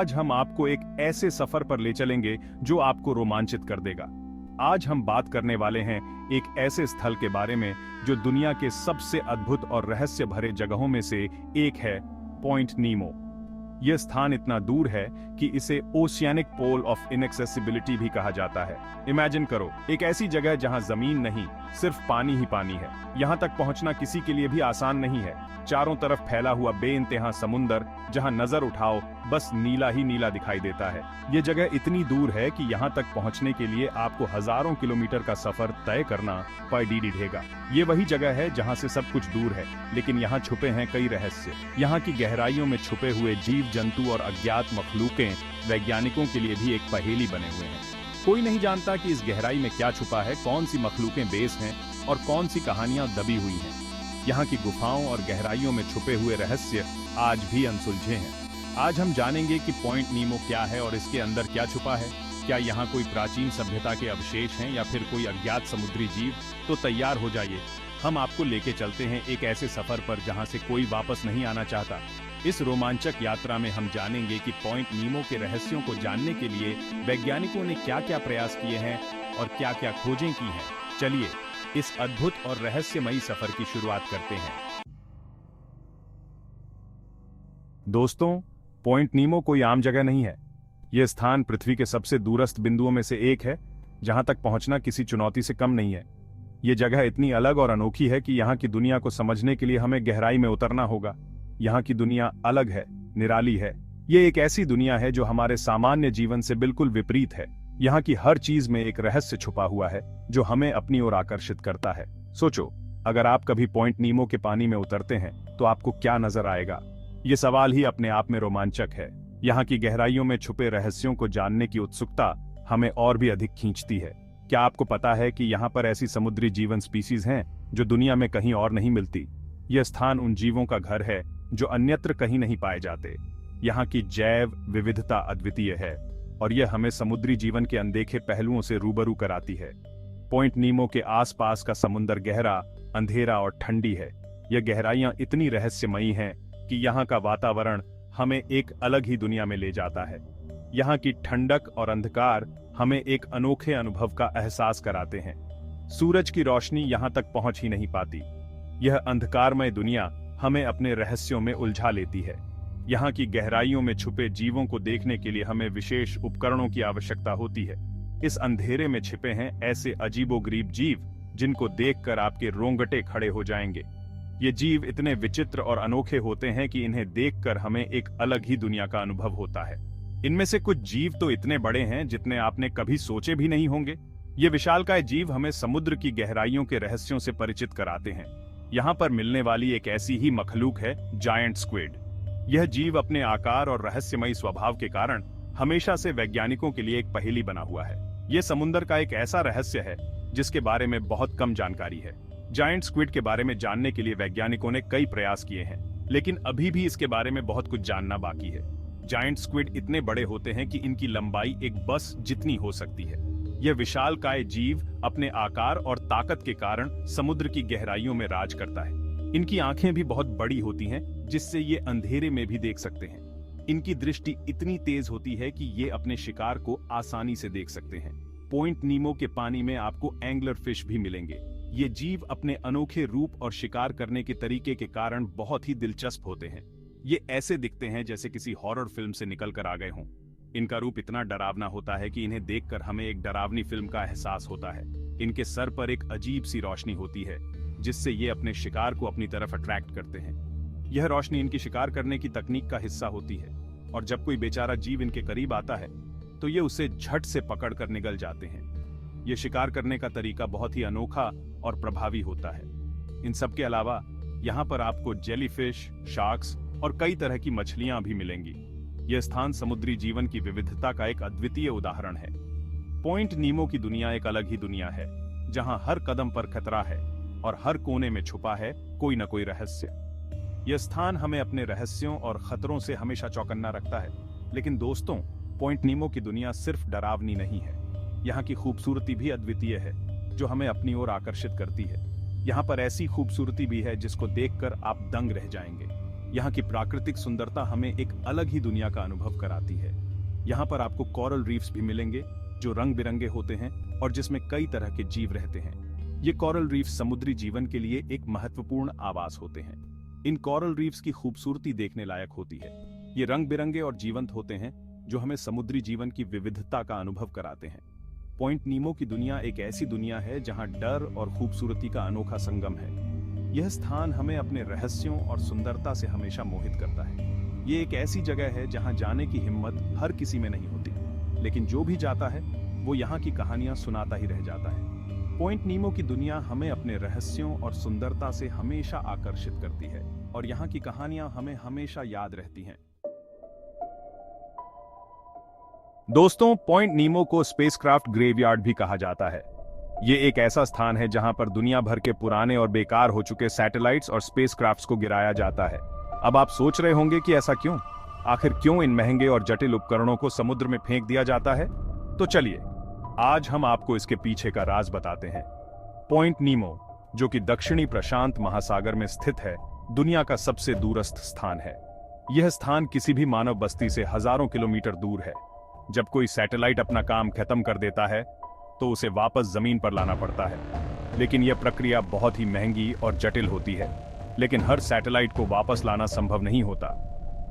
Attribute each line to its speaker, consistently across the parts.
Speaker 1: आज हम आपको एक ऐसे सफर पर ले चलेंगे जो आपको रोमांचित कर देगा। आज हम बात करने वाले हैं एक ऐसे स्थल के बारे में जो दुनिया के सबसे अद्भुत और रहस्य भरे जगहों में से एक है, पॉइंट नीमो। यह स्थान इतना दूर है कि इसे ओशियानिक पोल ऑफ इनएक्सेसिबिलिटी भी कहा जाता है। इमेजिन करो, एक ऐसी जगह जहां जमीन नहीं, सिर्फ पानी ही पानी है। यहां तक पहुंचना किसी के लिए भी आसान नहीं है। चारों तरफ फैला हुआ बेइंतहा समुंदर, जहां नजर उठाओ बस नीला ही नीला दिखाई देता है। ये जगह इतनी दूर है कि यहां तक पहुंचने के लिए आपको हजारों किलोमीटर का सफर तय करना पड़ेगा। ये वही जगह है जहां से सब कुछ दूर है, लेकिन यहाँ छुपे हैं कई रहस्य। यहाँ की गहराइयों में छुपे हुए जीव जंतु और अज्ञात मखलूकें वैज्ञानिकों के लिए भी एक पहेली बने हुए हैं। कोई नहीं जानता कि इस गहराई में क्या छुपा है, कौन सी मखलूकें बेस हैं और कौन सी कहानियां दबी हुई हैं। यहाँ की गुफाओं और गहराइयों में छुपे हुए रहस्य आज भी अनसुलझे हैं। आज हम जानेंगे कि पॉइंट नीमो क्या है और इसके अंदर क्या छुपा है। क्या यहाँ कोई प्राचीन सभ्यता के अवशेष हैं या फिर कोई अज्ञात समुद्री जीव? तो तैयार हो जाइए, हम आपको लेके चलते हैं एक ऐसे सफर पर जहाँ से कोई वापस नहीं आना चाहता। इस रोमांचक यात्रा में हम जानेंगे कि पॉइंट नीमो के रहस्यों को जानने के लिए वैज्ञानिकों ने क्या क्या प्रयास किए हैं और क्या क्या खोजें की हैं। चलिए इस अद्भुत और रहस्यमयी सफर की शुरुआत करते हैं। दोस्तों, पॉइंट नीमो कोई आम जगह नहीं है। यह स्थान पृथ्वी के सबसे दूरस्थ बिंदुओं में से एक है, जहां तक पहुंचना किसी चुनौती से कम नहीं है। यह जगह इतनी अलग और अनोखी है कि यहाँ की दुनिया को समझने के लिए हमें गहराई में उतरना होगा। यहाँ की दुनिया अलग है, निराली है। ये एक ऐसी दुनिया है जो हमारे सामान्य जीवन से बिल्कुल विपरीत है। यहाँ की हर चीज में एक रहस्य छुपा हुआ है जो हमें अपनी ओर आकर्षित करता है। सोचो, अगर आप कभी पॉइंट नीमो के पानी में उतरते हैं तो आपको क्या नजर आएगा? ये सवाल ही अपने आप में रोमांचक है। यहाँ की गहराइयों में छुपे रहस्यों को जानने की उत्सुकता हमें और भी अधिक खींचती है। क्या आपको पता है कि यहाँ पर ऐसी समुद्री जीवन स्पीसीज हैं जो दुनिया में कहीं और नहीं मिलती? यह स्थान उन जीवों का घर है जो अन्यत्र कहीं नहीं पाए जाते। यहाँ की जैव विविधता अद्वितीय है और यह हमें समुद्री जीवन के अनदेखे पहलुओं से रूबरू कराती है। पॉइंट नीमो के आसपास का समुद्र गहरा, अंधेरा और ठंडी है। यह गहराइयां इतनी रहस्यमयी हैं कि यहाँ का वातावरण हमें एक अलग ही दुनिया में ले जाता है। यहाँ की ठंडक और अंधकार हमें एक अनोखे अनुभव का एहसास कराते हैं। सूरज की रोशनी यहाँ तक पहुंच ही नहीं पाती। यह अंधकारमय दुनिया हमें अपने रहस्यों में उलझा लेती है। यहाँ की गहराइयों में छुपे जीवों को देखने के लिए हमें विशेष उपकरणों की आवश्यकता होती है। इस अंधेरे में छिपे हैं ऐसे अजीबोगरीब जीव जिनको देखकर आपके रोंगटे खड़े हो जाएंगे। ये जीव इतने विचित्र और अनोखे होते हैं कि इन्हें देखकर हमें एक अलग ही दुनिया का अनुभव होता है। इनमें से कुछ जीव तो इतने बड़े हैं जितने आपने कभी सोचे भी नहीं होंगे। ये विशालकाय जीव हमें समुद्र की गहराइयों के रहस्यों से परिचित कराते हैं। यहाँ पर मिलने वाली एक ऐसी ही मखलूक है जायंट स्क्विड। यह जीव अपने आकार और रहस्यमयी स्वभाव के कारण हमेशा से वैज्ञानिकों के लिए एक पहेली बना हुआ है। यह समुद्र का एक ऐसा रहस्य है जिसके बारे में बहुत कम जानकारी है। जायंट स्क्विड के बारे में जानने के लिए वैज्ञानिकों ने कई प्रयास किए हैं, लेकिन अभी भी इसके बारे में बहुत कुछ जानना बाकी है। जायंट स्क्विड इतने बड़े होते हैं कि इनकी लंबाई एक बस जितनी हो सकती है। यह विशालकाय जीव अपने आकार और ताकत के कारण समुद्र की गहराइयों में राज करता है। इनकी आंखें भी बहुत बड़ी होती हैं, जिससे ये अंधेरे में भी देख सकते हैं। इनकी दृष्टि इतनी तेज होती है कि ये अपने शिकार को आसानी से देख सकते हैं। पॉइंट नीमो के पानी में आपको एंगलर फिश भी मिलेंगे। ये जीव अपने अनोखे रूप और शिकार करने के तरीके के कारण बहुत ही दिलचस्प होते हैं। ये ऐसे दिखते हैं जैसे किसी हॉरर फिल्म से निकल कर आ गए हों। इनका रूप इतना डरावना होता है कि इन्हें देखकर हमें एक डरावनी फिल्म का एहसास होता है। इनके सर पर एक अजीब सी रोशनी होती है जिससे ये अपने शिकार को अपनी तरफ अट्रैक्ट करते हैं। यह रोशनी इनकी शिकार करने की तकनीक का हिस्सा होती है और जब कोई बेचारा जीव इनके करीब आता है तो ये उसे झट से पकड़कर निगल जाते हैं। यह शिकार करने का तरीका बहुत ही अनोखा और प्रभावी होता है। इन सब के अलावा यहाँ पर आपको जेलीफिश, शार्क्स और कई तरह की मछलियां भी मिलेंगी। यह स्थान समुद्री जीवन की विविधता का एक अद्वितीय उदाहरण है। पॉइंट नीमो की दुनिया एक अलग ही दुनिया है, जहां हर कदम पर खतरा है और हर कोने में छुपा है कोई न कोई रहस्य। यह स्थान हमें अपने रहस्यों और खतरों से हमेशा चौकन्ना रखता है। लेकिन दोस्तों, पॉइंट नीमो की दुनिया सिर्फ डरावनी नहीं है। यहाँ की खूबसूरती भी अद्वितीय है, जो हमें अपनी ओर आकर्षित करती है। यहाँ पर ऐसी खूबसूरती भी है जिसको देखकर आप दंग रह जाएंगे। यहाँ की प्राकृतिक सुंदरता हमें एक अलग ही दुनिया का अनुभव कराती है। यहाँ पर आपको कोरल रीफ्स भी मिलेंगे जो रंग बिरंगे होते हैं और जिसमें कई तरह के जीव रहते हैं। ये कोरल रीफ समुद्री जीवन के लिए एक महत्वपूर्ण आवास होते हैं। इन कोरल रीफ्स की खूबसूरती देखने लायक होती है। ये रंग बिरंगे और जीवंत होते हैं जो हमें समुद्री जीवन की विविधता का अनुभव कराते हैं। पॉइंट नीमो की दुनिया एक ऐसी दुनिया है जहां डर और खूबसूरती का अनोखा संगम है। यह स्थान हमें अपने रहस्यों और सुंदरता से हमेशा मोहित करता है। ये एक ऐसी जगह है जहां जाने की हिम्मत हर किसी में नहीं होती, लेकिन जो भी जाता है वो यहाँ की कहानियां सुनाता ही रह जाता है। पॉइंट नीमो की दुनिया हमें अपने रहस्यों और सुंदरता से हमेशा आकर्षित करती है और यहाँ की कहानियां हमें हमेशा याद रहती हैं। दोस्तों, पॉइंट नीमो को स्पेसक्राफ्ट ग्रेवयार्ड भी कहा जाता है। ये एक ऐसा स्थान है जहां पर दुनिया भर के पुराने और बेकार हो चुके सैटेलाइट्स और स्पेसक्राफ्ट्स को गिराया जाता है। अब आप सोच रहे होंगे कि ऐसा क्यों? आखिर क्यों इन महंगे और जटिल उपकरणों को समुद्र में फेंक दिया जाता है? तो चलिए, आज हम आपको इसके पीछे का राज बताते हैं। पॉइंट नीमो, जो कि दक्षिणी प्रशांत महासागर में स्थित है, दुनिया का सबसे दूरस्थ स्थान है। यह स्थान किसी भी मानव बस्ती से हजारों किलोमीटर दूर है। जब कोई सैटेलाइट अपना काम खत्म कर देता है तो उसे वापस जमीन पर लाना पड़ता है, लेकिन यह प्रक्रिया बहुत ही महंगी और जटिल होती है। लेकिन हर सैटेलाइट को वापस लाना संभव नहीं होता।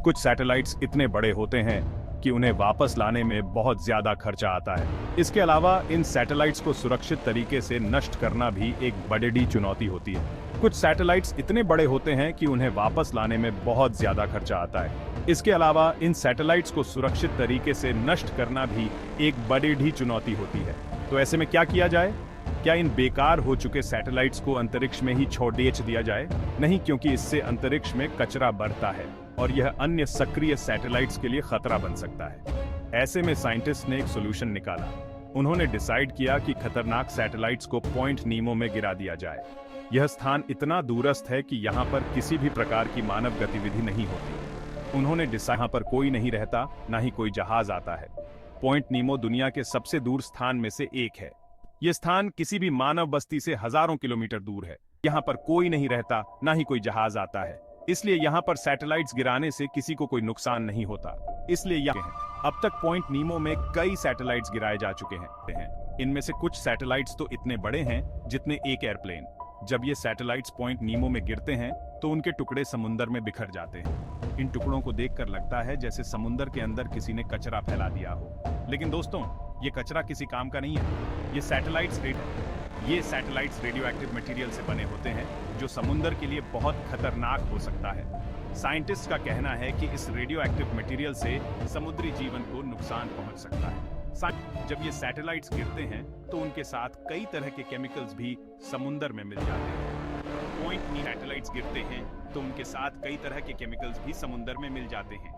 Speaker 1: कुछ सैटेलाइट्स इतने बड़े होते हैं कि उन्हें वापस लाने में बहुत ज्यादा खर्चा आता है। इसके अलावा इन सैटेलाइट्स को सुरक्षित तरीके से नष्ट करना भी एक बड़ी चुनौती होती है। कुछ सैटेलाइट्स इतने बड़े होते हैं कि उन्हें वापस लाने में बहुत ज्यादा खर्चा आता है। इसके अलावा इन सैटेलाइट्स को सुरक्षित तरीके से नष्ट करना भी एक बड़ी चुनौती होती है। तो ऐसे में क्या किया जाए? क्या इन बेकार हो चुके सैटेलाइट्स को अंतरिक्ष में ही छोड़ दिया जाए? नहीं, क्योंकि इससे अंतरिक्ष में कचरा बढ़ता है और यह अन्य सक्रिय सैटेलाइट्स के लिए खतरा बन सकता है। ऐसे में साइंटिस्ट ने एक सोल्यूशन निकाला। उन्होंने डिसाइड किया कि खतरनाक सैटेलाइट्स को पॉइंट नीमो में गिरा दिया जाए। यह स्थान इतना दूरस्थ है कि यहाँ पर किसी भी प्रकार की मानव गतिविधि नहीं होती। उन्होंने यहाँ पर कोई नहीं रहता, ना ही कोई जहाज आता है। पॉइंट नीमो दुनिया के सबसे दूर स्थान में से एक है। यह स्थान किसी भी मानव बस्ती से हजारों किलोमीटर दूर है। यहाँ पर कोई नहीं रहता, ना ही कोई जहाज आता है। इसलिए यहाँ पर सैटेलाइट्स गिराने से किसी को कोई नुकसान नहीं होता। इसलिए यहाँ अब तक पॉइंट नीमो में कई सैटेलाइट्स गिराए जा चुके हैं। इनमें से कुछ सैटेलाइट्स तो इतने बड़े हैं जितने एक एयरप्लेन। जब ये सैटेलाइट्स पॉइंट नीमो में गिरते हैं तो उनके टुकड़े समुद्र में बिखर जाते हैं। इन टुकड़ों को देखकर लगता है जैसे समुद्र के अंदर किसी ने कचरा फैला दिया हो। लेकिन दोस्तों, ये कचरा किसी काम का नहीं है। ये सैटेलाइट्स रेडियो एक्टिव मटेरियल से बने होते हैं जो समुद्र के लिए बहुत खतरनाक हो सकता है। साइंटिस्ट का कहना है कि इस रेडियो एक्टिव मटेरियल से समुद्री जीवन को नुकसान पहुंच सकता है। जब ये सैटेलाइट्स गिरते हैं तो उनके साथ कई तरह के केमिकल्स भी समुद्र में मिल जाते हैं। पॉइंट नीमो सैटेलाइट्स गिरते हैं तो उनके साथ कई तरह के केमिकल्स भी समुद्र में मिल जाते हैं।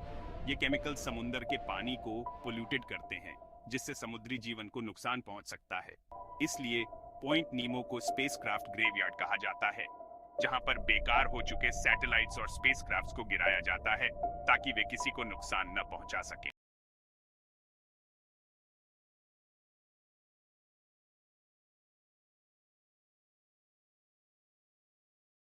Speaker 1: ये केमिकल्स समुद्र के पानी को पोल्यूटेड करते हैं, जिससे समुद्री जीवन को नुकसान पहुंच सकता है। इसलिए पॉइंट नीमो को स्पेसक्राफ्ट ग्रेवयार्ड कहा जाता है, जहां पर बेकार हो चुके सैटेलाइट्स और स्पेसक्राफ्ट्स को गिराया जाता है ताकि वे किसी को नुकसान न पहुंचा सकें।